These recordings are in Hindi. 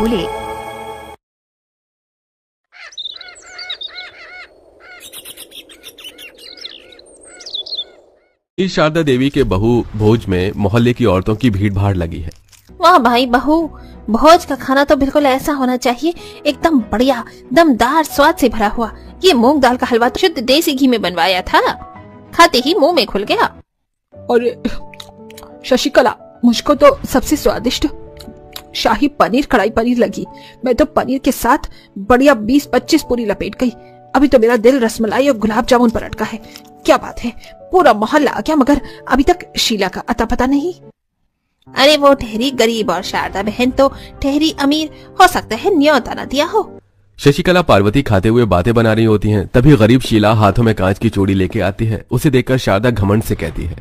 बोले, इस शारदा देवी के बहू भोज में मोहल्ले की औरतों की भीड़ भाड़ लगी है। वाह भाई बहू, भोज का खाना तो बिल्कुल ऐसा होना चाहिए, एकदम बढ़िया दमदार स्वाद से भरा हुआ। ये मूंग दाल का हलवा तो शुद्ध देसी घी में बनवाया था, खाते ही मुंह में खुल गया। अरे शशिकला, मुझको तो सबसे स्वादिष्ट शाही पनीर कढ़ाई पनीर लगी। मैं तो पनीर के साथ बढ़िया 20-25 पूरी लपेट गई। अभी तो मेरा दिल रसमलाई और गुलाब जामुन पर अटका है। क्या बात है, पूरा मोहल्ला आ गया, मगर अभी तक शीला का अता पता नहीं। अरे वो ठहरी गरीब और शारदा बहन तो ठहरी अमीर, हो सकता है न्योता न दिया हो। शशिकला पार्वती खाते हुए बातें बना रही होती हैं, तभी गरीब शीला हाथों में कांच की चूड़ी लेके आती है। उसे देखकर शारदा घमंड से कहती है,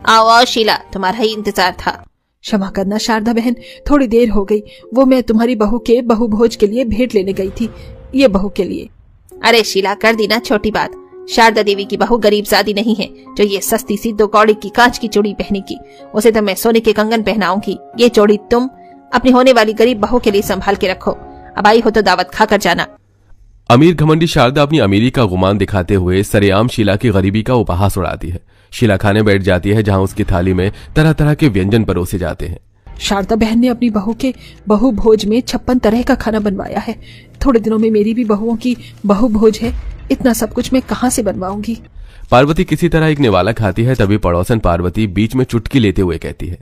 आओ आओ शीला, तुम्हारा ही इंतजार था। क्षमा करना शारदा बहन, थोड़ी देर हो गई। वो मैं तुम्हारी बहू के बहु भोज के लिए भेंट लेने गई थी, ये बहू के लिए। अरे शीला, कर दी ना छोटी बात। शारदा देवी की बहू गरीब जादी नहीं है जो ये सस्ती सी 2 कौड़ी की कांच की चूड़ी पहनेगी। उसे तो मैं सोने के कंगन पहनाऊंगी। ये चूड़ी तुम अपनी होने वाली गरीब बहू के लिए संभाल के रखो। अब आई हो तो दावत खाकर जाना। अमीर घमंडी शारदा अपनी अमीरी का गुमान दिखाते हुए सरेआम शीला की गरीबी का उपहास उड़ाती है। शीला खाने बैठ जाती है, जहां उसकी थाली में तरह तरह के व्यंजन परोसे जाते हैं। शारदा बहन ने अपनी बहू के बहु भोज में 56 तरह का खाना बनवाया है। थोड़े दिनों में मेरी भी बहुओं की बहु भोज है, इतना सब कुछ मैं कहां से बनवाऊंगी। पार्वती किसी तरह एक निवाला खाती है, तभी पड़ोसन पार्वती बीच में चुटकी लेते हुए कहती है,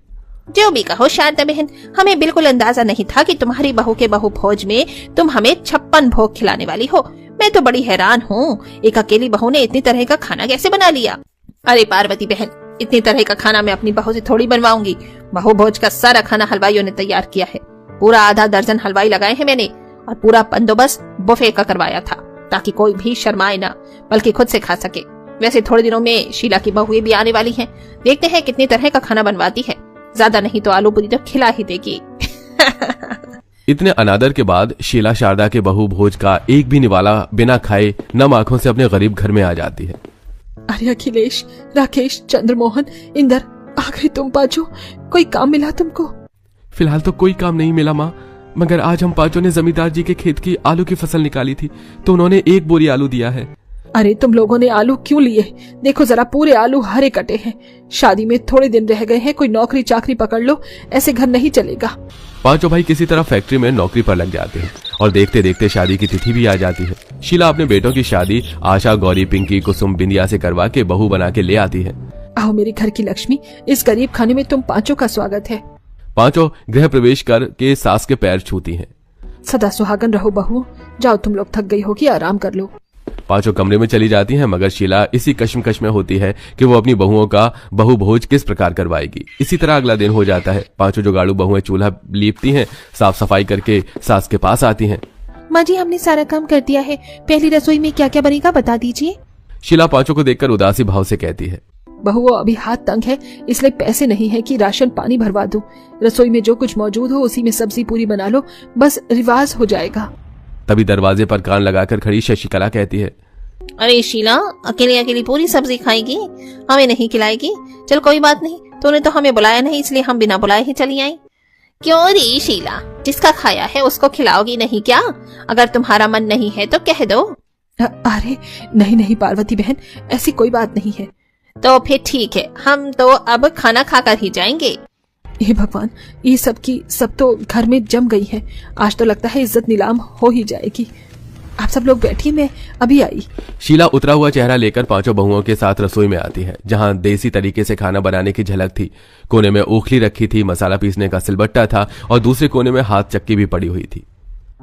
जो भी कहो शारदा बहन, हमें बिल्कुल अंदाजा नहीं था कि तुम्हारी बहू के बहु भोज में तुम हमें 56 भोग खिलाने वाली हो। मैं तो बड़ी हैरान हूँ, एक अकेली बहू ने इतनी तरह का खाना कैसे बना लिया। अरे पार्वती बहन, इतनी तरह का खाना मैं अपनी बहू से थोड़ी बनवाऊंगी। बहु भोज का सारा खाना हलवाइयों ने तैयार किया है। पूरा आधा दर्जन हलवाई लगाए हैं मैंने, और पूरा बंदोबस्त बुफे का करवाया था, ताकि कोई भी शर्माए ना, बल्कि खुद से खा सके। वैसे थोड़े दिनों में शीला की बहुएं भी आने वाली हैं, देखते हैं कितनी तरह का खाना बनवाती है। ज्यादा नहीं तो आलू पूरी तो खिला ही देगी। इतने अनादर के बाद शीला शारदा के बहु भोज का एक भी निवाला बिना खाए नम आंखों से अपने गरीब घर में आ जाती है। अरे अखिलेश, राकेश, चंद्रमोहन, इंदर, आ गए तुम पांचों। कोई काम मिला तुमको? फिलहाल तो कोई काम नहीं मिला माँ, मगर आज हम पांचों ने जमींदार जी के खेत की आलू की फसल निकाली थी, तो उन्होंने 1 बोरी आलू दिया है। अरे तुम लोगों ने आलू क्यों लिए? देखो जरा, पूरे आलू हरे कटे हैं। शादी में थोड़े दिन रह गए हैं, कोई नौकरी चाकरी पकड़ लो, ऐसे घर नहीं चलेगा। पांचों भाई किसी तरह फैक्ट्री में नौकरी पर लग जाते हैं और देखते देखते शादी की तिथि भी आ जाती है। शीला अपने बेटों की शादी आशा, गौरी, पिंकी, कुसुम, बिंदिया से करवा के बहू बना के ले आती है। आओ मेरे घर की लक्ष्मी, इस गरीब खाने में तुम पांचों का स्वागत है। पांचों गृह प्रवेश करके सास के पैर छूती हैं। सदा सुहागन रहो बहू। जाओ, तुम लोग थक गई होगी, आराम कर लो। पांचों कमरे में चली जाती हैं, मगर शीला इसी कश्मकश में होती है कि वो अपनी बहुओं का बहु भोज किस प्रकार करवाएगी। इसी तरह अगला दिन हो जाता है। पांचों जुगाड़ू बहुएं चूल्हा लीपती हैं, साफ सफाई करके सास के पास आती हैं। माँ जी, हमने सारा काम कर दिया है, पहली रसोई में क्या क्या बनेगा बता दीजिए। शीला पांचों को देखकर उदासी भाव से कहती है, बहू अभी हाथ तंग है, इसलिए पैसे नहीं है कि राशन पानी भरवा दूं। रसोई में जो कुछ मौजूद हो उसी में सब्जी पूरी बना लो, बस रिवाज हो जाएगा। तभी दरवाजे पर कान लगाकर खड़ी शशिकला कहती है, अरे शीला, अकेली अकेली पूरी सब्जी खाएगी, हमें नहीं खिलाएगी? चल कोई बात नहीं, तूने तो हमें बुलाया नहीं, इसलिए हम बिना बुलाए ही चली आई। क्यों रे शीला, जिसका खाया है उसको खिलाओगी नहीं क्या? अगर तुम्हारा मन नहीं है तो कह दो। अरे नहीं नहीं पार्वती बहन, ऐसी कोई बात नहीं है। तो फिर ठीक है, हम तो अब खाना खाकर ही जाएंगे। हे भगवान, ये सब तो घर में जम गई है। आज तो लगता है इज्जत नीलाम हो ही जाएगी। आप सब लोग बैठिए, मैं अभी आई। शीला उतरा हुआ चेहरा लेकर पांचों बहुओं के साथ रसोई में आती है, जहां देसी तरीके से खाना बनाने की झलक थी। कोने में ओखली रखी थी, मसाला पीसने का सिलबट्टा था और दूसरे कोने में हाथ चक्की भी पड़ी हुई थी।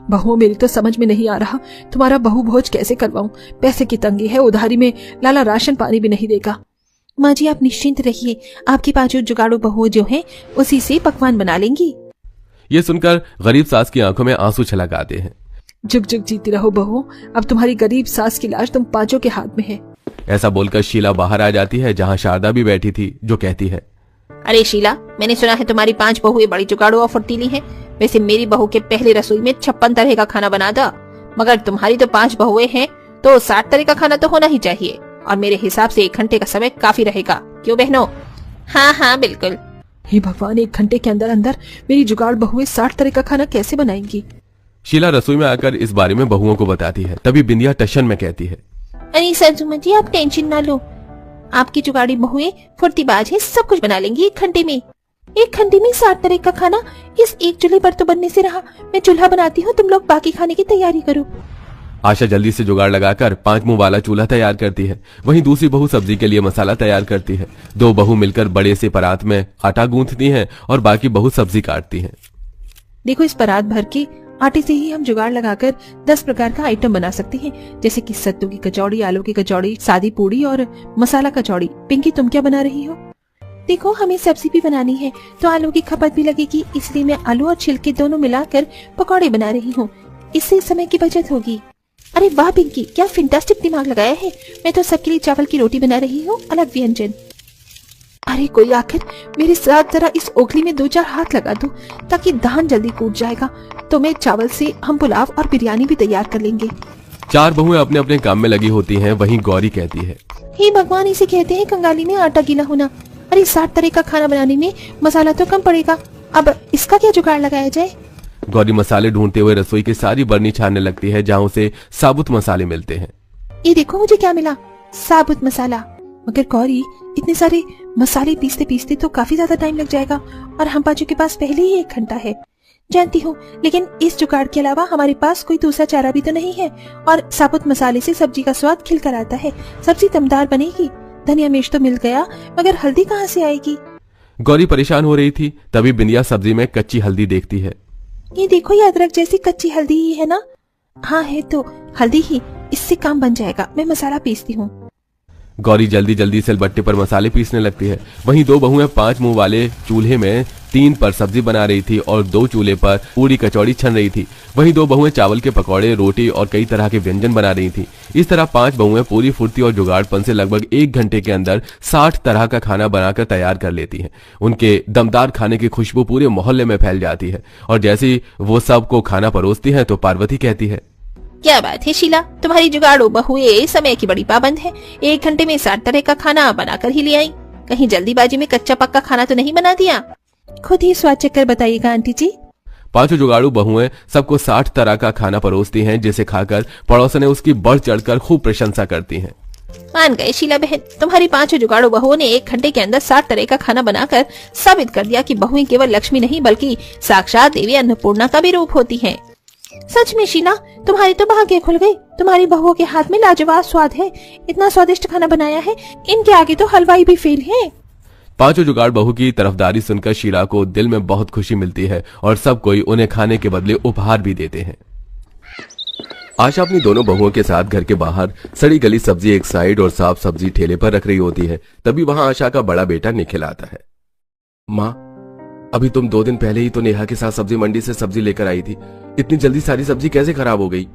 बहुओं, मेरी तो समझ में नहीं आ रहा, तुम्हारा बहु भोज कैसे करवाऊं? पैसे की तंगी है, उधारी में लाला राशन पानी भी नहीं देगा। माँ जी, आप निश्चिंत रहिए, आपकी पांचों जुगाड़ू बहु जो हैं उसी से पकवान बना लेंगी। ये सुनकर गरीब सास की आंखों में आंसू छलक आते हैं। जुग जुग जीती रहो बहू, अब तुम्हारी गरीब सास की लाश तुम पांचों के हाथ में है। ऐसा बोलकर शीला बाहर आ जाती है, जहां शारदा भी बैठी थी, जो कहती है, अरे शीला, मैंने सुना है तुम्हारी 5 बहुएं बड़ी जुगाड़ू और फुर्तीली हैं। वैसे मेरी बहू के पहले रसोई में 56 तरह का खाना बना था, मगर तुम्हारी तो 5 बहुएं हैं, तो 60 तरह का खाना तो होना ही चाहिए, और मेरे हिसाब से 1 घंटे का समय काफी रहेगा। क्यों बहनों? हाँ हाँ बिल्कुल। हे भगवान, 1 घंटे के अंदर अंदर मेरी जुगाड़ बहुएं 60 तरह का खाना कैसे बनाएंगी? शीला रसोई में आकर इस बारे में बहुओं को बताती है। तभी बिंदिया टशन में कहती है, अरे सरजुमा जी, आप टेंशन ना लो, आपकी जुगाड़ी बहुएं फुर्तीबाज है, सब कुछ बना लेंगी 1 घंटे में। 1 घंटे में 60 तरह का खाना इस एक चूल्हे पर तो बनने से रहा। मैं चूल्हा बनाती हूँ, तुम लोग बाकी खाने की तैयारी करो। आशा जल्दी से जुगाड़ लगाकर 5 मुंह वाला चूल्हा तैयार करती है। वहीं दूसरी बहू सब्जी के लिए मसाला तैयार करती है। 2 बहू मिलकर बड़े से परात में आटा गूंथती हैं और बाकी बहू सब्जी काटती हैं। देखो, इस परात भर के आटे से ही हम जुगाड़ लगाकर 10 प्रकार का आइटम बना सकते हैं, जैसे कि सत्तू की कचौड़ी, आलू की कचौड़ी, सादी पूड़ी और मसाला कचौड़ी। पिंकी, तुम क्या बना रही हो? देखो, हमें सब्जी भी बनानी है तो आलू की खपत भी लगेगी, इसलिए मैं आलू और छिलके दोनों मिलाकर पकौड़े बना रही हूँ। इससे समय की बचत होगी। अरे वाह पिंकी, क्या फैंटास्टिक दिमाग लगाया है। मैं तो सबके लिए चावल की रोटी बना रही हूँ, अलग व्यंजन। अरे कोई आखिर मेरे साथ जरा इस ओखली में 2-4 हाथ लगा दो, ताकि धान जल्दी कूट जाएगा। तो मैं चावल से हम पुलाव और बिरयानी भी तैयार कर लेंगे। 4 बहुएं अपने अपने काम में लगी होती हैं। वहीं गौरी कहती है, हे भगवान, इसे कहते हैं कंगाली में आटा गीला होना। अरे 60 तरह का खाना बनाने में मसाला तो कम पड़ेगा, अब इसका क्या जुगाड़ लगाया जाए? गौरी मसाले ढूंढते हुए रसोई की सारी बर्नी छानने लगती है, जहाँ उसे साबुत मसाले मिलते हैं। ये देखो, मुझे क्या मिला, साबुत मसाला। मगर गौरी, इतने सारे मसाले पीसते पीसते तो काफी ज्यादा टाइम लग जाएगा, और हम पांचों के पास पहले ही 1 घंटा है। जानती हूँ, लेकिन इस जुगाड़ के अलावा हमारे पास कोई दूसरा चारा भी तो नहीं है, और साबुत मसाले से सब्जी का स्वाद खिलकर आता है, सब्जी दमदार बनेगी। धनिया मिर्च तो मिल गया, मगर हल्दी कहाँ से आएगी? गौरी परेशान हो रही थी। तभी बिंदिया सब्जी में कच्ची हल्दी देखती है। ये देखो, ये अदरक जैसी कच्ची हल्दी ही है ना? हाँ है तो हल्दी ही, इससे काम बन जाएगा। मैं मसाला पीसती हूँ। गौरी जल्दी जल्दी सिलबट्टे पर मसाले पीसने लगती है। वहीं 2 बहुएं 5 मुंह वाले चूल्हे में 3 पर सब्जी बना रही थी और 2 चूल्हे पर पूरी कचौड़ी छन रही थी। वहीं 2 बहुएं चावल के पकौड़े, रोटी और कई तरह के व्यंजन बना रही थी। इस तरह 5 बहुएं पूरी फुर्ती और जुगाड़पन से लगभग 1 घंटे के अंदर 60 तरह का खाना बनाकर तैयार कर लेती हैं। उनके दमदार खाने की खुशबू पूरे मोहल्ले में फैल जाती है और जैसे ही वो सबको खाना परोसती हैं तो पार्वती कहती है, क्या बात है शीला, तुम्हारी जुगाड़ू बहुएं समय की बड़ी पाबंद है। 1 घंटे में 60 तरह का खाना बनाकर ही ले आई। कहीं जल्दीबाजी में कच्चा पक्का खाना तो नहीं बना दिया? खुद ही स्वाद चक्कर बताइएगा आंटी जी। 5 जुगाड़ू बहुएं सबको 60 तरह का खाना परोसती हैं, जिसे खाकर पड़ोसने उसकी बढ़ चढ़कर खूब प्रशंसा करती हैं। मान गए शीला बहन, तुम्हारी 5 जुगाड़ू बहुओं ने 1 घंटे के अंदर 60 तरह का खाना बनाकर साबित कर दिया कि बहुएं केवल लक्ष्मी नहीं बल्कि साक्षात देवी अन्नपूर्णा का भी रूप होती हैं। सच में शीला, तुम्हारी तो भाग्य खुल गई। तुम्हारी बहुओं के हाथ में लाजवाब स्वाद है, इतना स्वादिष्ट खाना बनाया है, इनके आगे तो हलवाई भी फेल है। 5 जुगाड़ बहू की तरफदारी सुनकर शीला को दिल में बहुत खुशी मिलती है और सब कोई उन्हें खाने के बदले उपहार भी देते हैं। आशा अपनी दोनों बहुओं के साथ घर के बाहर सड़ी गली सब्जी एक साइड और साफ सब्जी ठेले पर रख रही होती है। तभी वहां आशा का बड़ा बेटा निखिल आता है। माँ, अभी तुम 2 दिन पहले ही तो नेहा के साथ सब्जी मंडी से सब्जी लेकर आई थी, इतनी जल्दी सारी सब्जी कैसे खराब हो गई?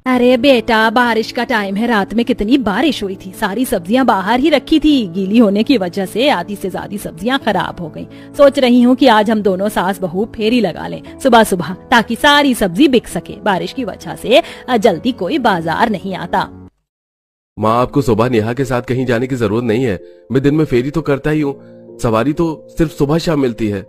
अरे बेटा, बारिश का टाइम है, रात में कितनी बारिश हुई थी, सारी सब्जियां बाहर ही रखी थी। गीली होने की वजह से आधी से ज्यादा सब्जियां खराब हो गईं। सोच रही हूँ कि आज हम दोनों सास बहू फेरी लगा लें सुबह सुबह, ताकि सारी सब्जी बिक सके। बारिश की वजह से जल्दी कोई बाजार नहीं आता। माँ, आपको सुबह नेहा के साथ कहीं जाने की जरूरत नहीं है। मैं दिन में फेरी तो करता ही हूँ, सवारी तो सिर्फ सुबह शाम मिलती है।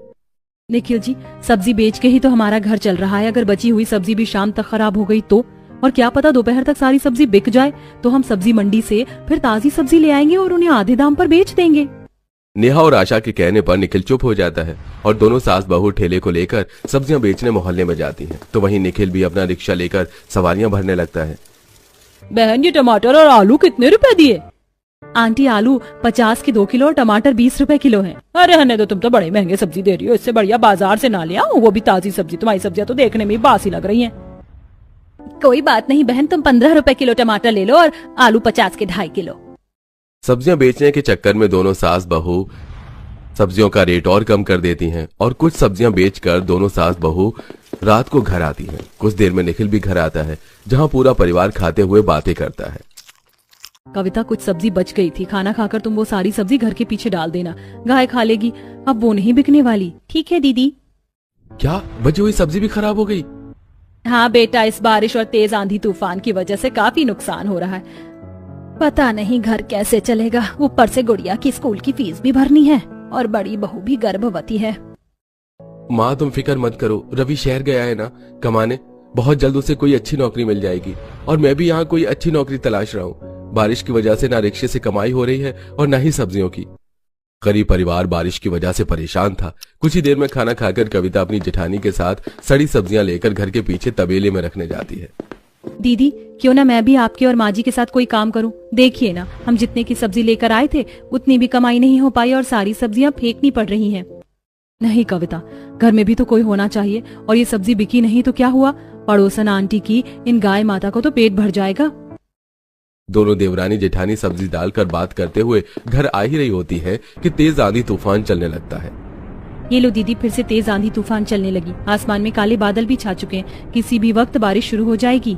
निखिल जी, सब्जी बेच के ही तो हमारा घर चल रहा है। अगर बची हुई सब्जी भी शाम तक खराब हो गई तो, और क्या पता दोपहर तक सारी सब्जी बिक जाए, तो हम सब्जी मंडी से फिर ताजी सब्जी ले आएंगे और उन्हें आधे दाम पर बेच देंगे। नेहा और आशा के कहने पर निखिल चुप हो जाता है और दोनों सास बहू ठेले को लेकर सब्जियां बेचने मोहल्ले में जाती हैं। तो वहीं निखिल भी अपना रिक्शा लेकर सवारियां भरने लगता है। बहन, ये टमाटर और आलू कितने रुपए दिए? आंटी, आलू 50 के 2 किलो और टमाटर 20 रुपए किलो हैं। अरे हने तो, तुम तो बड़े महंगे सब्जी दे रही हो, इससे बढ़िया बाजार से ना ले आओ, वो भी ताजी सब्जी। तुम्हारी सब्जियां तो देखने में बासी लग रही हैं। कोई बात नहीं बहन, तुम 15 रुपए किलो टमाटर ले लो और आलू 50 के 2.5 किलो। सब्जियां बेचने के चक्कर में दोनों सास बहू सब्जियों का रेट और कम कर देती हैं और कुछ सब्जियां बेचकर दोनों सास बहू रात को घर आती हैं। कुछ देर में निखिल भी घर आता है, जहां पूरा परिवार खाते हुए बातें करता है। कविता, कुछ सब्जी बच गई थी, खाना खाकर तुम वो सारी सब्जी घर के पीछे डाल देना, गाय खा लेगी। अब वो नहीं बिकने वाली। ठीक है दीदी। क्या बची हुई सब्जी भी खराब हो गई? हाँ बेटा, इस बारिश और तेज आंधी तूफान की वजह से काफी नुकसान हो रहा है। पता नहीं घर कैसे चलेगा, ऊपर से गुड़िया की स्कूल की फीस भी भरनी है। और बड़ी बहू भी गर्भवती है। माँ तुम फिक्र मत करो, रवि शहर गया है ना कमाने, बहुत जल्द उसे कोई अच्छी नौकरी मिल जाएगी और मैं भी यहाँ कोई अच्छी नौकरी तलाश रहा हूँ। बारिश की वजह से ना रिक्शे से कमाई हो रही है और ना ही सब्जियों की। गरीब परिवार बारिश की वजह से परेशान था। कुछ ही देर में खाना खाकर कविता अपनी जेठानी के साथ सड़ी सब्जियां लेकर घर के पीछे तबेले में रखने जाती है। दीदी क्यों ना मैं भी आपके और माँ जी के साथ कोई काम करूं। देखिए ना, हम जितने की सब्जी लेकर आए थे उतनी भी कमाई नहीं हो पाई और सारी सब्जियां फेंकनी पड़ रही हैं। नहीं कविता, घर में भी तो कोई होना चाहिए, और ये सब्जी बिकी नहीं तो क्या हुआ, पड़ोसन आंटी की इन गाय माता को तो पेट भर जाएगा। दोनों देवरानी जेठानी सब्जी डालकर बात करते हुए घर आ ही रही होती है कि तेज आंधी तूफान चलने लगता है। ये लो दीदी, फिर से तेज आंधी तूफान चलने लगी। आसमान में काले बादल भी छा चुके हैं, किसी भी वक्त बारिश शुरू हो जाएगी।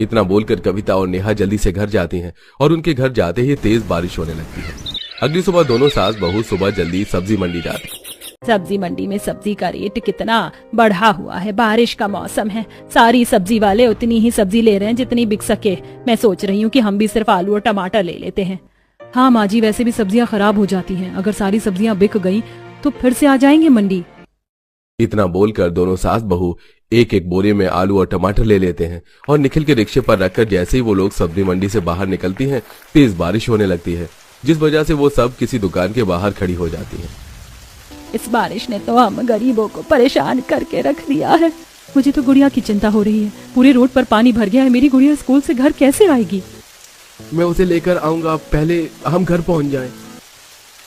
इतना बोलकर कविता और नेहा जल्दी से घर जाती हैं और उनके घर जाते ही तेज बारिश होने लगती है। अगली सुबह दोनों सास बहू सुबह जल्दी सब्जी मंडी जाती। सब्जी मंडी में सब्जी का रेट कितना बढ़ा हुआ है, बारिश का मौसम है, सारी सब्जी वाले उतनी ही सब्जी ले रहे हैं जितनी बिक सके। मैं सोच रही हूँ कि हम भी सिर्फ आलू और टमाटर ले लेते हैं। हाँ माँ जी, वैसे भी सब्जियाँ खराब हो जाती हैं, अगर सारी सब्जियाँ बिक गई तो फिर से आ जाएंगे मंडी। इतना बोलकर दोनों सास बहू एक एक बोरे में आलू और टमाटर ले लेते हैं और निखिल के रिक्शे पर रखकर जैसे ही वो लोग सब्जी मंडी से बाहर निकलती हैं, तेज बारिश होने लगती है, जिस वजह से वो सब किसी दुकान के बाहर खड़ी हो जाती हैं। इस बारिश ने तो हम गरीबों को परेशान करके रख दिया है। मुझे तो गुड़िया की चिंता हो रही है, पूरे रोड पर पानी भर गया है। मेरी गुड़िया स्कूल से घर कैसे आएगी? मैं उसे लेकर आऊंगा, पहले हम घर पहुंच जाएं।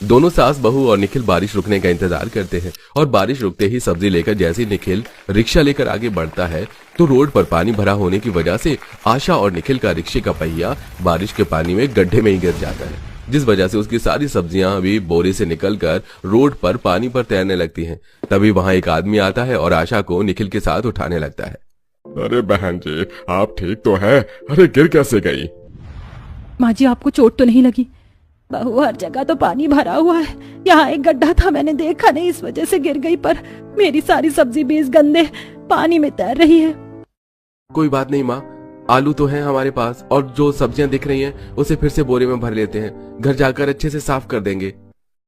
दोनों सास बहू और निखिल बारिश रुकने का इंतजार करते हैं और बारिश रुकते ही सब्जी लेकर जैसे ही निखिल रिक्शा लेकर आगे बढ़ता है तो रोड पर पानी भरा होने की वजह से आशा और निखिल का रिक्शे का पहिया बारिश के पानी में गड्ढे में ही गिर जाता है, जिस वजह से उसकी सारी सब्जियां भी बोरे से निकलकर रोड पर पानी पर तैरने लगती हैं। तभी वहां एक आदमी आता है और आशा को निखिल के साथ उठाने लगता है। अरे बहन जी, आप ठीक तो है? अरे गिर कैसे गई? माँ जी, आपको चोट तो नहीं लगी? बहू, हर जगह तो पानी भरा हुआ है, यहाँ एक गड्ढा था, मैंने देखा नहीं, इस वजह से गिर गई, पर मेरी सारी सब्जी भी इस गंदे पानी में तैर रही है। कोई बात नहीं माँ, आलू तो हैं हमारे पास और जो सब्जियां दिख रही हैं उसे फिर से बोरे में भर लेते हैं, घर जाकर अच्छे से साफ कर देंगे।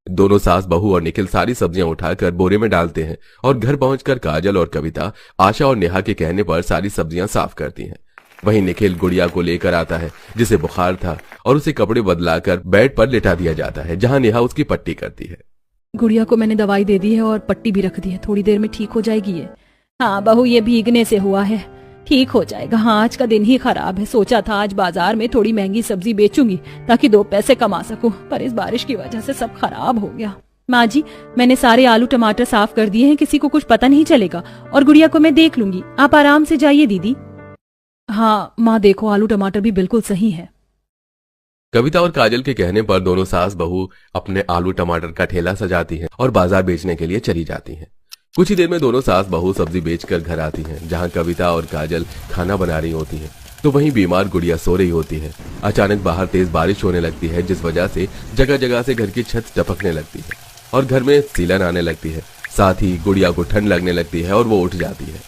दोनों सास बहू और निखिल सारी सब्जियां उठाकर बोरे में डालते हैं और घर पहुंचकर काजल और कविता आशा और नेहा के कहने पर सारी सब्जियां साफ करती हैं। वहीं निखिल गुड़िया को लेकर आता है जिसे बुखार था और उसे कपड़े बदलाकर बेड पर लेटा दिया जाता है, जहां नेहा उसकी पट्टी करती है। गुड़िया को मैंने दवाई दे दी है और पट्टी भी रख दी है, थोड़ी देर में ठीक हो जाएगी ये। हाँ बहू, ये भीगने से हुआ है, ठीक हो जाएगा। हाँ, आज का दिन ही खराब है, सोचा था आज बाजार में थोड़ी महंगी सब्जी बेचूंगी ताकि 2 पैसे कमा सकूं, पर इस बारिश की वजह से सब खराब हो गया। माँ जी, मैंने सारे आलू टमाटर साफ कर दिए हैं, किसी को कुछ पता नहीं चलेगा, और गुड़िया को मैं देख लूंगी, आप आराम से जाइए दीदी। हाँ माँ, देखो आलू टमाटर भी बिल्कुल सही है। कविता और काजल के कहने पर दोनों सास बहू अपने आलू टमाटर का ठेला सजाती हैं और बाजार बेचने के लिए चली जाती हैं। कुछ ही देर में दोनों सास बहू सब्जी बेचकर घर आती हैं, जहां कविता और काजल खाना बना रही होती हैं, तो वहीं बीमार गुड़िया सो रही होती है। अचानक बाहर तेज बारिश होने लगती है, जिस वजह से जगह जगह से घर की छत टपकने लगती है और घर में सीलन आने लगती है। साथ ही गुड़िया को ठंड लगने लगती है और वो उठ जाती है।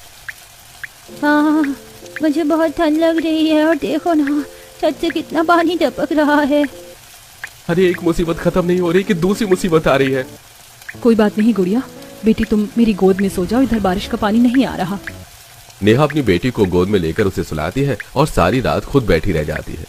हाँ, मुझे बहुत ठंड लग रही है और देखो ना, छत से कितना पानी टपक रहा है। अरे एक मुसीबत खत्म नहीं हो रही कि दूसरी मुसीबत आ रही है। कोई बात नहीं गुड़िया, बेटी तुम मेरी गोद में सो जाओ, इधर बारिश का पानी नहीं आ रहा। नेहा अपनी बेटी को गोद में लेकर उसे सुलाती है और सारी रात खुद बैठी रह जाती है।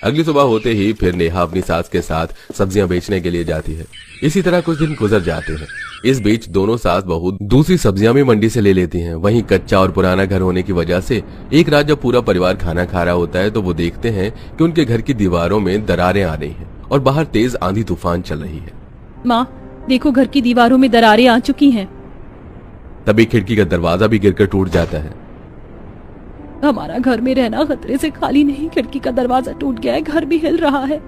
अगली सुबह होते ही फिर नेहा अपनी सास के साथ सब्जियां बेचने के लिए जाती है। इसी तरह कुछ दिन गुजर जाते हैं। इस बीच दोनों सास बहू दूसरी सब्जियां भी मंडी से ले लेती हैं। वहीं कच्चा और पुराना घर होने की वजह से एक रात जब पूरा परिवार खाना खा रहा होता है तो वो देखते हैं कि उनके घर की दीवारों में दरारें आ रही हैं और बाहर तेज आंधी तूफान चल रही है। माँ देखो, घर की दीवारों में दरारें आ चुकी हैं। तभी खिड़की का दरवाजा भी गिरकर टूट जाता है। हमारा घर में रहना खतरे से खाली नहीं, खिड़की का दरवाजा टूट गया है, घर भी हिल रहा है।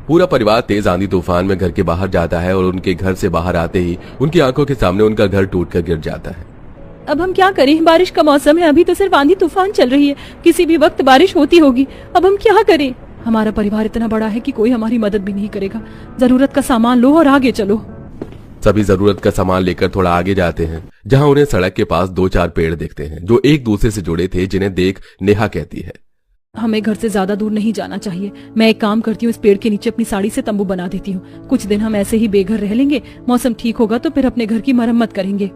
पूरा परिवार तेज आंधी तूफान में घर के बाहर जाता है और उनके घर से बाहर आते ही उनकी आंखों के सामने उनका घर टूटकर गिर जाता है। अब हम क्या करें? बारिश का मौसम है, अभी तो सिर्फ आंधी तूफान चल रही है, किसी भी वक्त बारिश होती होगी। अब हम क्या करें? हमारा परिवार इतना बड़ा है कि कोई हमारी मदद भी नहीं करेगा। जरूरत का सामान लो और आगे चलो। सभी जरूरत का सामान लेकर थोड़ा आगे जाते हैं, जहां उन्हें सड़क के पास 2-4 पेड़ दिखते हैं जो एक दूसरे से जुड़े थे, जिन्हें देख नेहा कहती है, हमें घर से ज्यादा दूर नहीं जाना चाहिए। मैं एक काम करती हूँ, इस पेड़ के नीचे अपनी साड़ी से तंबू बना देती हूँ। कुछ दिन हम ऐसे ही बेघर रह लेंगे, मौसम ठीक होगा तो फिर अपने घर की मरम्मत करेंगे।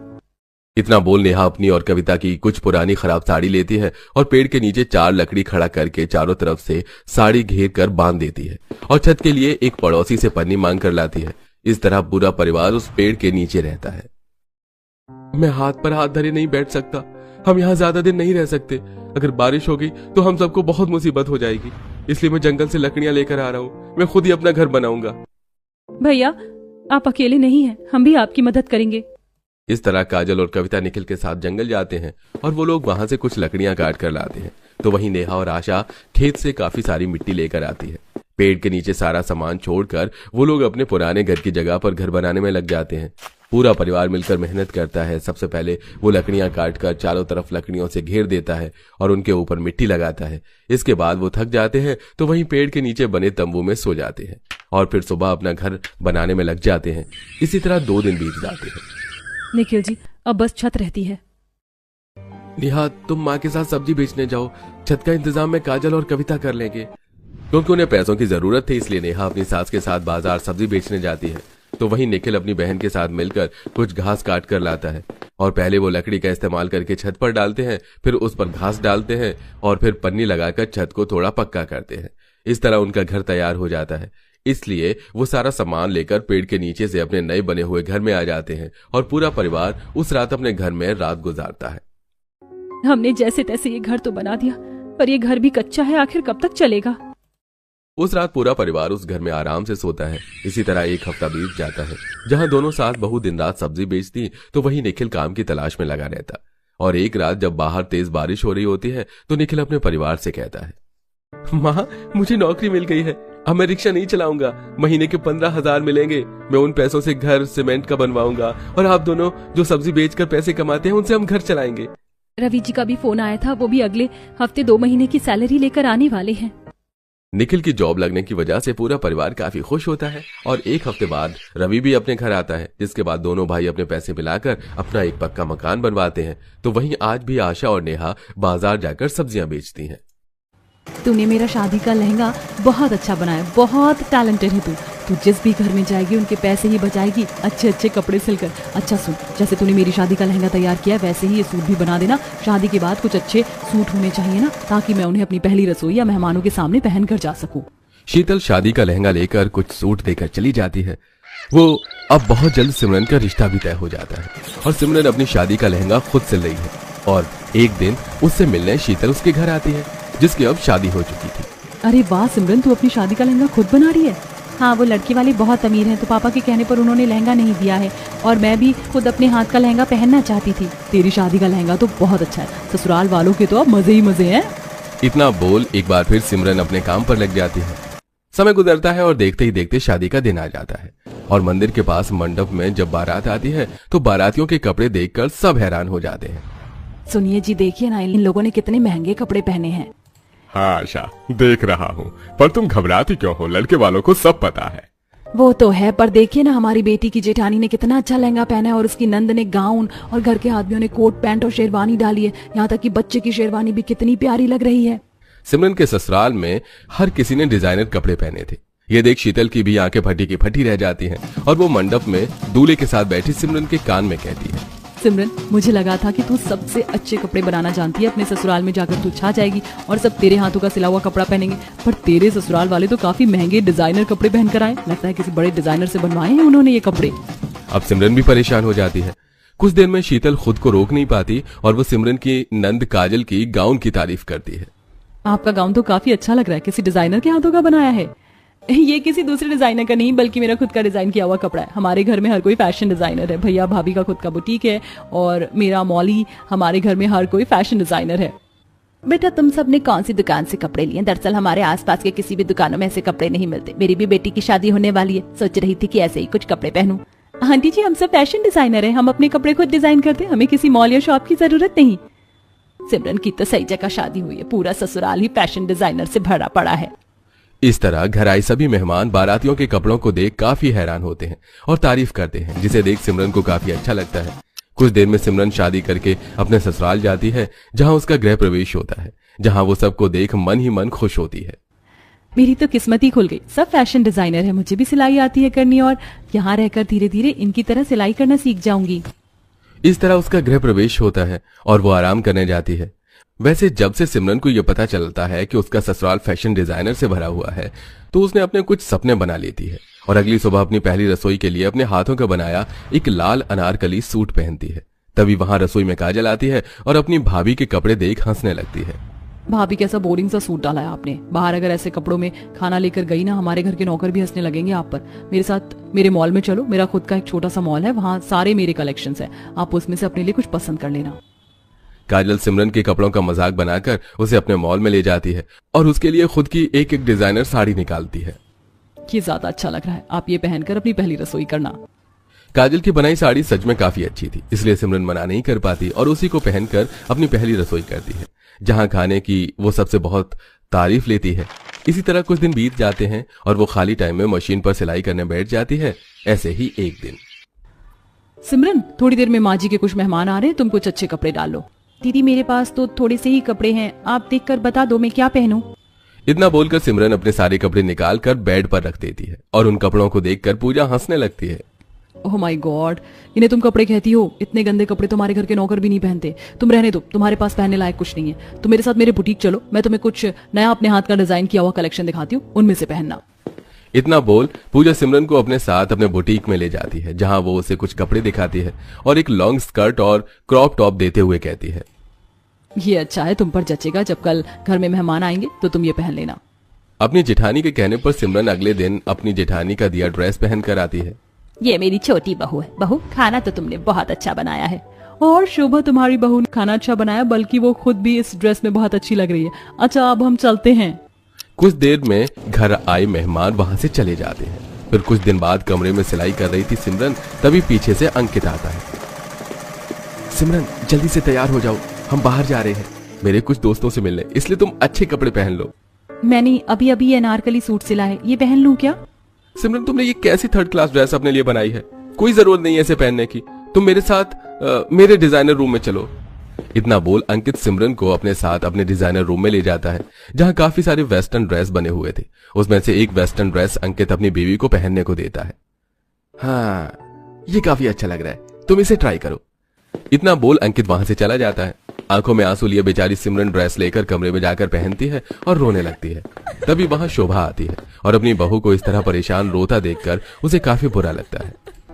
इतना बोल नेहा अपनी और कविता की कुछ पुरानी खराब साड़ी लेती है और पेड़ के नीचे 4 लकड़ी खड़ा करके चारों तरफ से साड़ी घेर कर बांध देती है और छत के लिए एक पड़ोसी से पन्नी मांग कर लाती है। इस तरह पूरा परिवार उस पेड़ के नीचे रहता है। मैं हाथ पर हाथ धरे नहीं बैठ सकता, हम यहाँ ज्यादा दिन नहीं रह सकते। अगर बारिश हो गई तो हम सबको बहुत मुसीबत हो जाएगी, इसलिए मैं जंगल से लकड़ियां लेकर आ रहा हूँ। मैं खुद ही अपना घर बनाऊंगा। भैया आप अकेले नहीं हैं, हम भी आपकी मदद करेंगे। इस तरह काजल और कविता निखिल के साथ जंगल जाते हैं और वो लोग वहां से कुछ लकड़ियां काट कर लाते हैं। तो वहीं नेहा और आशा खेत से काफी सारी मिट्टी लेकर आती है। पेड़ के नीचे सारा सामान छोड़कर वो लोग अपने पुराने घर की जगह पर घर बनाने में लग जाते हैं। पूरा परिवार मिलकर मेहनत करता है। सबसे पहले वो लकड़ियां काटकर चारों तरफ लकड़ियों से घेर देता है और उनके ऊपर मिट्टी लगाता है। इसके बाद वो थक जाते हैं तो वहीं पेड़ के नीचे बने तंबू में सो जाते हैं और फिर सुबह अपना घर बनाने में लग जाते हैं। इसी तरह 2 दिन बीत जाते हैं। निखिल जी अब बस छत रहती है। नेहा तुम माँ के साथ सब्जी बेचने जाओ, छत का इंतजाम में काजल और कविता कर लेंगे। क्योंकि उन्हें पैसों की जरूरत थी इसलिए नेहा अपनी सास के साथ बाजार सब्जी बेचने जाती है। तो वहीं निखिल अपनी बहन के साथ मिलकर कुछ घास काट कर लाता है और पहले वो लकड़ी का इस्तेमाल करके छत पर डालते हैं, फिर उस पर घास डालते हैं और फिर पन्नी लगाकर छत को थोड़ा पक्का करते हैं। इस तरह उनका घर तैयार हो जाता है। इसलिए वो सारा सामान लेकर पेड़ के नीचे से अपने नए बने हुए घर में आ जाते हैं और पूरा परिवार उस रात अपने घर में रात गुजारता है। हमने जैसे तैसे ये घर तो बना दिया, पर ये घर भी कच्चा है, आखिर कब तक चलेगा। उस रात पूरा परिवार उस घर में आराम से सोता है। इसी तरह 1 हफ्ता बीत जाता है। जहां दोनों सास बहू दिन रात सब्जी बेचती तो वहीं निखिल काम की तलाश में लगा रहता। और एक रात जब बाहर तेज बारिश हो रही होती है तो निखिल अपने परिवार से कहता है, माँ मुझे नौकरी मिल गई है, अब मैं रिक्शा नहीं चलाऊंगा। महीने के 15,000 मिलेंगे। मैं उन पैसों से घर सीमेंट का बनवाऊंगा और आप दोनों जो सब्जी बेचकर पैसे कमाते हैं उनसे हम घर चलाएंगे। रवि जी का भी फोन आया था, वो भी अगले हफ्ते 2 महीने की सैलरी लेकर आने वाले हैं। निखिल की जॉब लगने की वजह से पूरा परिवार काफी खुश होता है और 1 हफ्ते बाद रवि भी अपने घर आता है, जिसके बाद दोनों भाई अपने पैसे मिलाकर अपना एक पक्का मकान बनवाते हैं। तो वहीं आज भी आशा और नेहा बाजार जाकर सब्जियां बेचती हैं। तूने मेरा शादी का लहंगा बहुत अच्छा बनाया, बहुत टैलेंटेड है तू जिस भी घर में जाएगी उनके पैसे ही बचाएगी, अच्छे अच्छे कपड़े सिलकर। अच्छा सुन, जैसे तूने मेरी शादी का लहंगा तैयार किया वैसे ही ये सूट भी बना देना। शादी के बाद कुछ अच्छे सूट होने चाहिए ना, ताकि मैं उन्हें अपनी पहली रसोई या मेहमानों के सामने पहन कर जा सकूं। शीतल शादी का लहंगा लेकर कुछ सूट देकर चली जाती है। वो अब बहुत जल्द सिमरन का रिश्ता भी तय हो जाता है और सिमरन अपनी शादी का लहंगा खुद सिल रही है। और एक दिन उससे मिलने शीतल उसके घर आती है, जिसकी अब शादी हो चुकी थी। अरे वाह सिमरन, तू अपनी शादी का लहंगा खुद बना रही है। हाँ, वो लड़की वाले बहुत अमीर हैं, तो पापा के कहने पर उन्होंने लहंगा नहीं दिया है और मैं भी खुद अपने हाथ का लहंगा पहनना चाहती थी। तेरी शादी का लहंगा तो बहुत अच्छा है, ससुराल वालों के तो अब मजे ही मजे हैं। इतना बोल एक बार फिर सिमरन अपने काम पर लग जाती है। समय गुजरता है और देखते ही देखते शादी का दिन आ जाता है और मंदिर के पास मंडप में जब बारात आती है तो बारातियों के कपड़े देखकर सब हैरान हो जाते हैं। सुनिए जी, देखिए ना इन लोगों ने कितने महंगे कपड़े पहने हैं। हाँ आशा, देख रहा हूँ, पर तुम घबराती क्यों हो? लड़के वालों को सब पता है। वो तो है, पर देखिए ना हमारी बेटी की जेठानी ने कितना अच्छा लहंगा पहना है और उसकी नंद ने गाउन और घर के आदमियों ने कोट पैंट और शेरवानी डाली है। यहाँ तक कि बच्चे की शेरवानी भी कितनी प्यारी लग रही है। सिमरन के ससुराल में हर किसी ने डिजाइनर कपड़े पहने थे। ये देख शीतल की भी आंखें फटी की फटी रह जाती हैं और वो मंडप में दूल्हे के साथ बैठी सिमरन के कान में कहती है, सिमरन, मुझे लगा था कि तू सबसे अच्छे कपड़े बनाना जानती है, अपने ससुराल में जाकर तू छा जाएगी और सब तेरे हाथों का सिला हुआ कपड़ा पहनेंगे, पर तेरे ससुराल वाले तो काफी महंगे डिजाइनर कपड़े पहनकर आए। लगता है किसी बड़े डिजाइनर से बनवाए हैं उन्होंने ये कपड़े। अब सिमरन भी परेशान हो जाती है। कुछ देर में शीतल खुद को रोक नहीं पाती और वो सिमरन की नंद काजल की गाउन की तारीफ करती है। आपका गाउन तो काफी अच्छा लग रहा है, किसी डिजाइनर के हाथों का बनाया है? ये किसी दूसरे डिजाइनर का नहीं बल्कि मेरा खुद का डिजाइन किया हुआ कपड़ा है। हमारे घर में हर कोई फैशन डिजाइनर है, भैया भाभी का खुद का बुटीक है और मेरा मौली, हमारे घर में हर कोई फैशन डिजाइनर है। बेटा तुम सब ने कौन सी दुकान से कपड़े लिए? दरअसल हमारे आसपास के किसी भी दुकानों में ऐसे कपड़े नहीं मिलते। मेरी भी बेटी की शादी होने वाली है, सोच रही थी कि ऐसे ही कुछ कपड़े पहनूं। आंटी जी, हम सब फैशन डिजाइनर हैं, हम अपने कपड़े खुद डिजाइन करते हैं, हमें किसी मॉल या शॉप की जरूरत नहीं। सिमरन की तो सही जगह शादी हुई है, पूरा ससुराल ही फैशन डिजाइनर से भरा पड़ा है। इस तरह घर आए सभी मेहमान बारातियों के कपड़ों को देख काफी हैरान होते हैं और तारीफ करते हैं, जिसे देख सिमरन को काफी अच्छा लगता है। कुछ देर में सिमरन शादी करके अपने ससुराल जाती है, जहां उसका गृह प्रवेश होता है। जहां वो सबको देख मन ही मन खुश होती है। मेरी तो किस्मत ही खुल गई, सब फैशन डिजाइनर है, मुझे भी सिलाई आती है करनी और यहाँ रहकर धीरे धीरे इनकी तरह सिलाई करना सीख जाऊंगी। इस तरह उसका गृह प्रवेश होता है और वो आराम करने जाती है। वैसे जब से सिमरन को यह पता चलता है कि उसका ससुराल फैशन डिजाइनर से भरा हुआ है तो उसने अपने कुछ सपने बना लेती है और अगली सुबह अपनी पहली रसोई के लिए अपने हाथों का बनाया एक लाल अनारकली सूट पहनती है। तभी वहां रसोई में काजल आती है और अपनी भाभी के कपड़े देख हंसने लगती है। भाभी कैसा बोरिंग सा सूट डाला है आपने, बाहर अगर ऐसे कपड़ों में खाना लेकर गई ना, हमारे घर के नौकर भी हंसने लगेंगे आप पर। मेरे साथ मेरे मॉल में चलो, मेरा खुद का एक छोटा सा मॉल है, वहाँ सारे मेरे कलेक्शंस है, आप उसमें से अपने लिए कुछ पसंद कर लेना। काजल सिमरन के कपड़ों का मजाक बनाकर उसे अपने मॉल में ले जाती है और उसके लिए खुद की एक एक डिजाइनर साड़ी निकालती है। ये ज्यादा अच्छा लग रहा है, आप ये पहनकर अपनी पहली रसोई करना। काजल की बनाई साड़ी सच में काफी अच्छी थी, इसलिए सिमरन मना नहीं कर पाती और उसी को पहनकर अपनी पहली रसोई करती है, जहां खाने की वो सबसे बहुत तारीफ लेती है। इसी तरह कुछ दिन बीत जाते हैं और वो खाली टाइम में मशीन पर सिलाई करने बैठ जाती है। ऐसे ही एक दिन, सिमरन थोड़ी देर में माँ जी के कुछ मेहमान आ रहे हैं, तुम कुछ अच्छे कपड़े डालो। दीदी मेरे पास तो थोड़े से ही कपड़े हैं, आप देखकर बता दो मैं क्या पहनूं। इतना बोलकर सिमरन अपने सारे कपड़े निकाल कर बेड पर रख देती है और उन कपड़ों को देखकर पूजा हंसने लगती है। ओह माय गॉड, इन्हें तुम कपड़े कहती हो? इतने गंदे कपड़े तुम्हारे घर के नौकर भी नहीं पहनते। तुम रहने दो, तुम्हारे पास पहनने लायक कुछ नहीं है। तुम मेरे साथ मेरे बुटीक चलो, मैं तुम्हें कुछ नया अपने हाथ का डिजाइन किया हुआ कलेक्शन दिखाती हूँ, उनमें से पहनना। इतना बोल पूजा सिमरन को अपने साथ अपने बुटीक में ले जाती है, जहां वो उसे कुछ कपड़े दिखाती है और एक लॉन्ग स्कर्ट और क्रॉप टॉप देते हुए कहती है, ये अच्छा है, तुम पर जचेगा, जब कल घर में मेहमान आएंगे तो तुम ये पहन लेना। अपनी जेठानी के कहने पर सिमरन अगले दिन अपनी जेठानी का दिया ड्रेस पहन कर आती है। ये मेरी छोटी बहू है। बहू, खाना तो तुमने बहुत अच्छा बनाया है। और शोभा तुम्हारी बहू ने खाना अच्छा बनाया, बल्कि वो खुद भी इस ड्रेस में बहुत अच्छी लग रही है। अच्छा अब हम चलते हैं। कुछ देर में घर आए मेहमान वहां से चले जाते हैं। फिर कुछ दिन बाद कमरे में सिलाई कर रही थी सिमरन, तभी पीछे से अंकित आता है। सिमरन जल्दी से तैयार हो जाओ, हम बाहर जा रहे हैं मेरे कुछ दोस्तों से मिलने, इसलिए तुम अच्छे कपड़े पहन लो। मैंने अभी अभी ये अनारकली सूट सिला है, ये पहन लूं क्या? सिमरन तुमने ये कैसी थर्ड क्लास ड्रेस अपने लिए बनाई है, कोई जरूरत नहीं है इसे पहनने की। तुम मेरे साथ मेरे डिजाइनर रूम में चलो। इतना बोल अंकित सिमरन को अपने साथ अपने डिजाइनर रूम में ले जाता है, जहां काफी सारे वेस्टर्न ड्रेस बने हुए थे। उसमें से एक वेस्टर्न ड्रेस अंकित अपनी बीवी को पहनने को देता है। हाँ, ये काफी अच्छा लग रहा है, तुम इसे ट्राई करो। इतना बोल अंकित वहां से चला जाता है। आंखों में आंसू लिए बेचारी सिमरन ड्रेस लेकर कमरे में जाकर पहनती है और रोने लगती है। तभी वहां शोभा आती है और अपनी बहू को इस तरह परेशान रोता देखकर उसे काफी बुरा लगता है।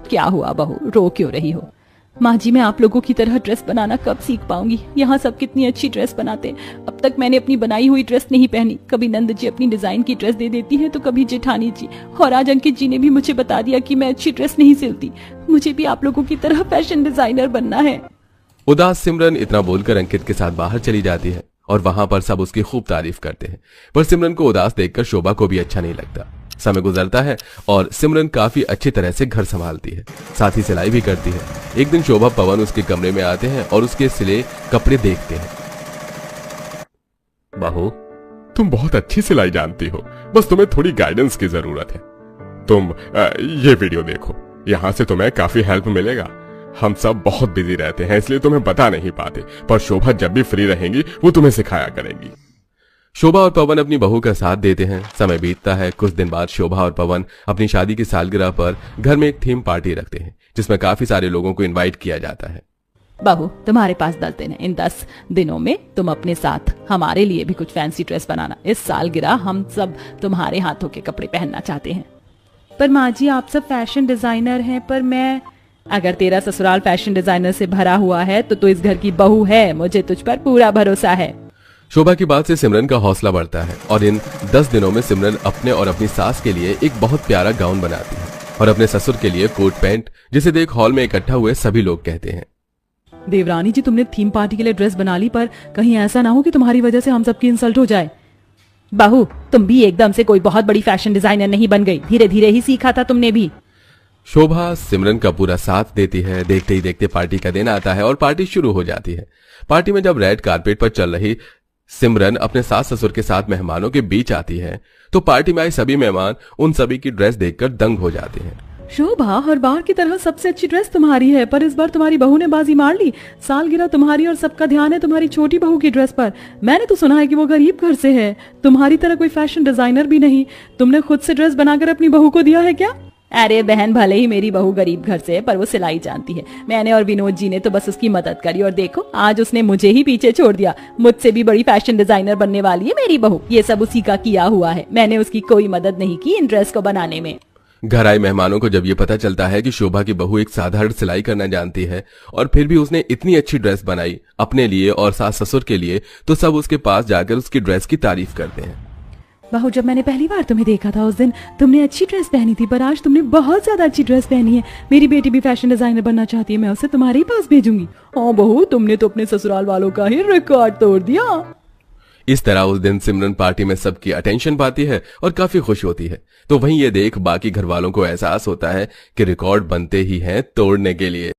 क्या हुआ बहू, रो क्यों रही हो? माँ जी मैं आप लोगों की तरह ड्रेस बनाना कब सीख पाऊंगी? यहाँ सब कितनी अच्छी ड्रेस बनाते हैं, अब तक मैंने अपनी बनाई हुई ड्रेस नहीं पहनी। कभी नंद जी अपनी डिजाइन की ड्रेस दे देती है तो कभी जेठानी जी, और आज अंकित जी ने भी मुझे बता दिया कि मैं अच्छी ड्रेस नहीं सिलती। मुझे भी आप लोगों की तरह फैशन डिजाइनर बनना है। उदास सिमरन इतना बोलकर अंकित के साथ बाहर चली जाती है और वहां पर सब उसकी खूब तारीफ करते हैं, पर सिमरन को उदास देखकर शोभा को भी अच्छा नहीं लगता। समय गुजरता है और सिमरन काफी अच्छी तरह से घर संभालती है, साथ ही सिलाई भी करती है। एक दिन शोभा पवन उसके कमरे में आते हैं और उसके सिले कपड़े देखते हैं। बहू तुम बहुत अच्छी सिलाई जानती हो, बस तुम्हें थोड़ी गाइडेंस की जरूरत है। तुम ये वीडियो देखो, यहाँ से तुम्हें काफी हेल्प मिलेगा। हम सब बहुत बिजी रहते हैं इसलिए तुम्हें बता नहीं पाते, पर शोभा जब भी फ्री रहेंगी वो तुम्हें सिखाया करेंगी। शोभा और पवन अपनी बहू का साथ देते हैं। समय बीतता है। कुछ दिन बाद शोभा और पवन अपनी शादी की सालगिरह पर घर में एक थीम पार्टी रखते हैं, जिसमें काफी सारे लोगों को इनवाइट किया जाता है। बहू तुम्हारे पास 10 दिन है, इन 10 दिनों में तुम अपने साथ हमारे लिए भी कुछ फैंसी ड्रेस बनाना। इस सालगिरह हम सब तुम्हारे हाथों के कपड़े पहनना चाहते हैं। पर माँ जी आप सब फैशन डिजाइनर हैं, पर मैं। अगर तेरा ससुराल फैशन डिजाइनर से भरा हुआ है तो इस घर की बहू है, मुझे तुझ पर पूरा भरोसा है। शोभा की बात से सिमरन का हौसला बढ़ता है और इन 10 दिनों में सिमरन अपने और अपनी सास के लिए एक बहुत प्यारा गाउन बनाती है और अपने ससुर के लिए कोट पैंट, जिसे देख हॉल में इकट्ठा हुए सभी लोग कहते हैं, देवरानी जी तुमने थीम पार्टी के लिए ड्रेस बना ली, पर कहीं ऐसा ना हो कि तुम्हारी वजह से हम सबकी इंसल्ट हो जाए। बहू तुम भी एकदम से कोई बहुत बड़ी फैशन डिजाइनर नहीं बन गई, धीरे धीरे ही सीखा था तुमने भी। शोभा सिमरन का पूरा साथ देती है। देखते ही देखते पार्टी का दिन आता है और पार्टी शुरू हो जाती है। पार्टी में जब रेड कारपेट पर चल रही सिमरन अपने सास ससुर के साथ मेहमानों के बीच आती है तो पार्टी में आए सभी मेहमान उन सभी की ड्रेस देखकर दंग हो जाते हैं। शोभा, हर बार की तरह सबसे अच्छी ड्रेस तुम्हारी है, पर इस बार तुम्हारी बहू ने बाजी मार ली। सालगिरह तुम्हारी और सबका ध्यान है तुम्हारी छोटी बहू की ड्रेस पर। मैंने तो सुना है कि वो गरीब घर से है, तुम्हारी तरह कोई फैशन डिजाइनर भी नहीं। तुमने खुद से ड्रेस बनाकर अपनी बहू को दिया है क्या? अरे बहन, भले ही मेरी बहू गरीब घर से है, पर वो सिलाई जानती है। मैंने और विनोद जी ने तो बस उसकी मदद करी, और देखो आज उसने मुझे ही पीछे छोड़ दिया। मुझसे भी बड़ी फैशन डिजाइनर बनने वाली है मेरी बहू। ये सब उसी का किया हुआ है, मैंने उसकी कोई मदद नहीं की इन ड्रेस को बनाने में। घर आए मेहमानों को जब ये पता चलता है कि शोभा की बहू एक साधारण सिलाई करना जानती है और फिर भी उसने इतनी अच्छी ड्रेस बनाई अपने लिए और सास ससुर के लिए, तो सब उसके पास जाकर उसकी ड्रेस की तारीफ करते हैं। बहू, जब मैंने पहली बार तुम्हें देखा था उस दिन तुमने अच्छी ड्रेस पहनी थी, पर आज तुमने बहुत ज्यादा अच्छी ड्रेस पहनी है। मेरी बेटी भी फैशन डिजाइनर बनना चाहती है, मैं उसे तुम्हारे ही पास भेजूंगी। ओ बहू, तुमने तो अपने ससुराल वालों का ही रिकॉर्ड तोड़ दिया। इस तरह उस दिन सिमरन पार्टी में सबकी अटेंशन पाती है और काफी खुश होती है। तो वहीं ये देख बाकी घर वालों को एहसास होता है कि रिकॉर्ड बनते ही हैं तोड़ने के लिए।